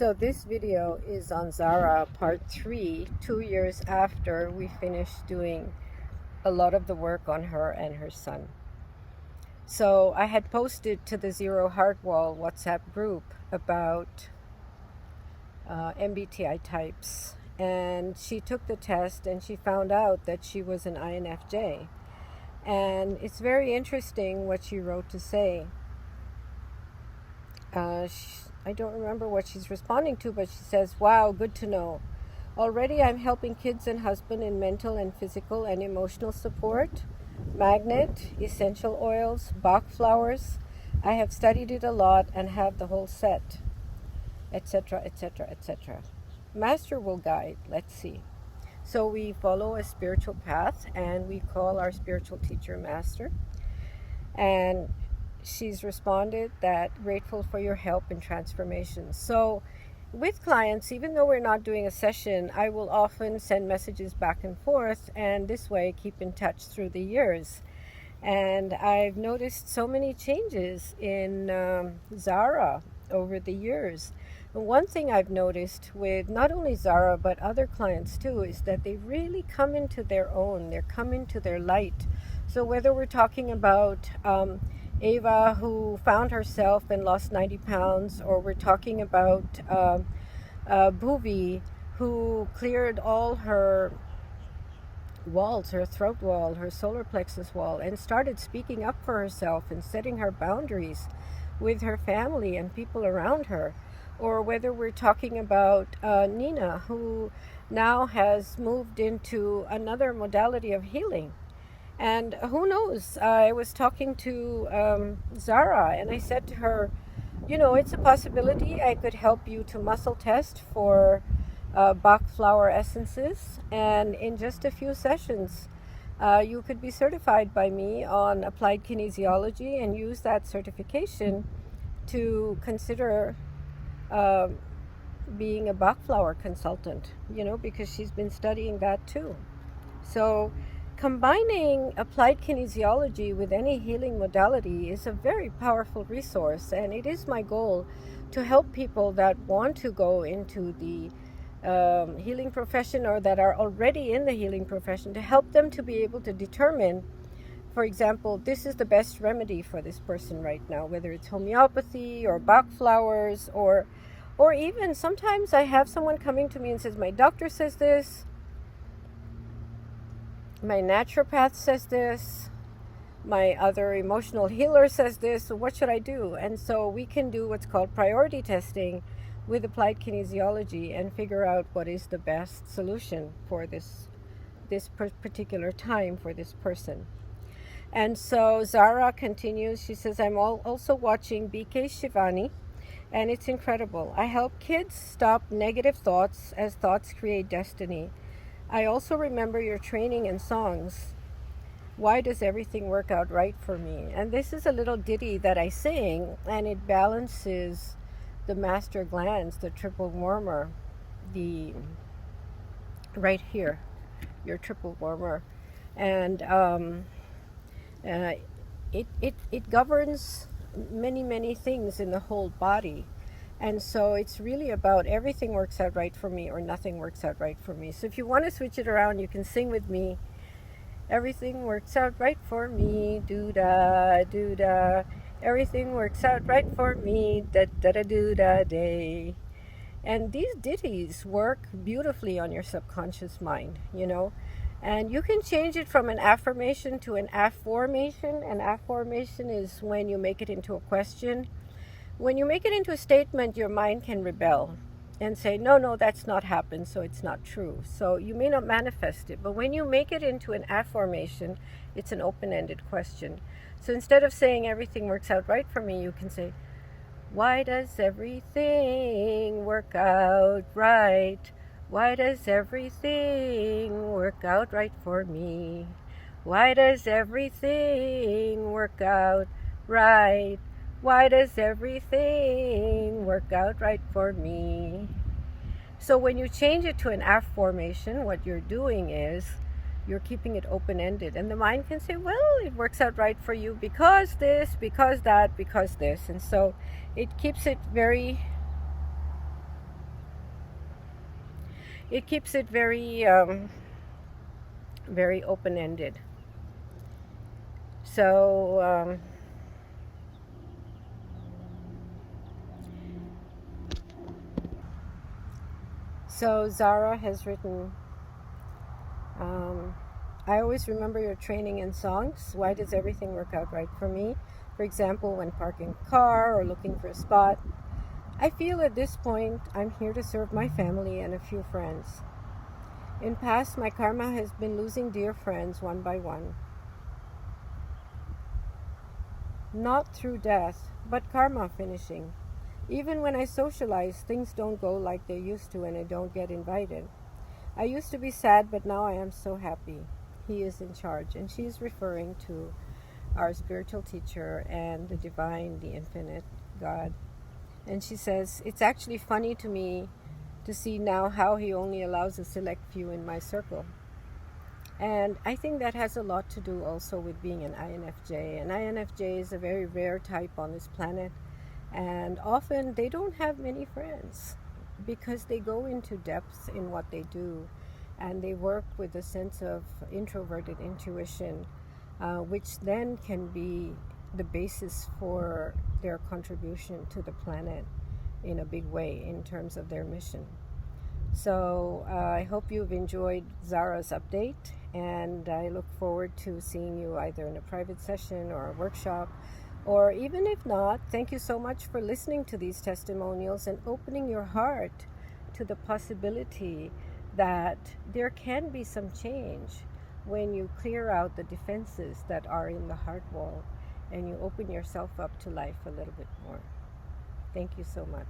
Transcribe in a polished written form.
So this video is on Zara part 3, 2 years after we finished doing a lot of the work on her and her son. So I had posted to the Zero Heart Wall WhatsApp group about MBTI types, and she took the test and she found out that she was an INFJ. And it's very interesting what she wrote to say. I don't remember what she's responding to, but she says, "Wow, good to know. Already I'm helping kids and husband in mental and physical and emotional support, magnet, essential oils, Bach flowers. I have studied it a lot and have the whole set, etc., etc., etc. Master will guide. Let's see." So we follow a spiritual path and we call our spiritual teacher Master. And she's responded that grateful for your help in transformation. So with clients, even though we're not doing a session, I will often send messages back and forth, and this way keep in touch through the years. And I've noticed so many changes in Zara over the years. And one thing I've noticed with not only Zara but other clients too is that they really come into their own. They're coming to their light. So whether we're talking about Ava, who found herself and lost 90 pounds, or we're talking about Bhuvi, who cleared all her walls, her throat wall, her solar plexus wall, and started speaking up for herself and setting her boundaries with her family and people around her. Or whether we're talking about Nina, who now has moved into another modality of healing. And who knows, I was talking to Zara, and I said to her, you know, it's a possibility I could help you to muscle test for Bach flower essences, and in just a few sessions you could be certified by me on Applied Kinesiology and use that certification to consider being a Bach flower consultant, you know, because she's been studying that too. So combining applied kinesiology with any healing modality is a very powerful resource, and it is my goal to help people that want to go into the healing profession or that are already in the healing profession, to help them to be able to determine, for example, this is the best remedy for this person right now, whether it's homeopathy or Bach flowers, or even sometimes I have someone coming to me and says, my doctor says this, my naturopath says this, my other emotional healer says this, so what should I do? And so we can do what's called priority testing with applied kinesiology and figure out what is the best solution for this particular time for this person. And so Zara continues, she says, I'm also watching BK Shivani, and it's incredible. I help kids stop negative thoughts, as thoughts create destiny. I also remember your training and songs. Why does everything work out right for me? And this is a little ditty that I sing, and it balances the master glands, the triple warmer, the right here, your triple warmer, and it governs many things in the whole body. And so it's really about everything works out right for me or nothing works out right for me. So if you want to switch it around, you can sing with me. Everything works out right for me, doo-da, doo-da. Everything works out right for me, da-da-da-doo-da day. And these ditties work beautifully on your subconscious mind, you know. And you can change it from an affirmation to an afformation. An affirmation is when you make it into a question. When you make it into a statement, your mind can rebel and say, no, that's not happened, so it's not true. So you may not manifest it. But when you make it into an affirmation, it's an open-ended question. So instead of saying everything works out right for me, you can say, why does everything work out right? Why does everything work out right for me? Why does everything work out right? Why does everything work out right for me? So when you change it to an affirmation, what you're doing is you're keeping it open-ended. And the mind can say, well, it works out right for you because this, because that, because this. And so it keeps it very it keeps it very, very open-ended. So, Zara has written, I always remember your training and songs. Why does everything work out right for me? For example, when parking a car or looking for a spot. I feel at this point I'm here to serve my family and a few friends. In past, my karma has been losing dear friends one by one. Not through death, but karma finishing. Even when I socialize, things don't go like they used to and I don't get invited. I used to be sad, but now I am so happy. He is in charge. And she's referring to our spiritual teacher and the divine, the infinite God. And she says, it's actually funny to me to see now how he only allows a select few in my circle. And I think that has a lot to do also with being an INFJ. An INFJ is a very rare type on this planet, and often they don't have many friends because they go into depth in what they do, and they work with a sense of introverted intuition, which then can be the basis for their contribution to the planet in a big way in terms of their mission. So I hope you've enjoyed Zara's update, and I look forward to seeing you either in a private session or a workshop, or even if not, thank you so much for listening to these testimonials and opening your heart to the possibility that there can be some change when you clear out the defenses that are in the heart wall and you open yourself up to life a little bit more. Thank you so much.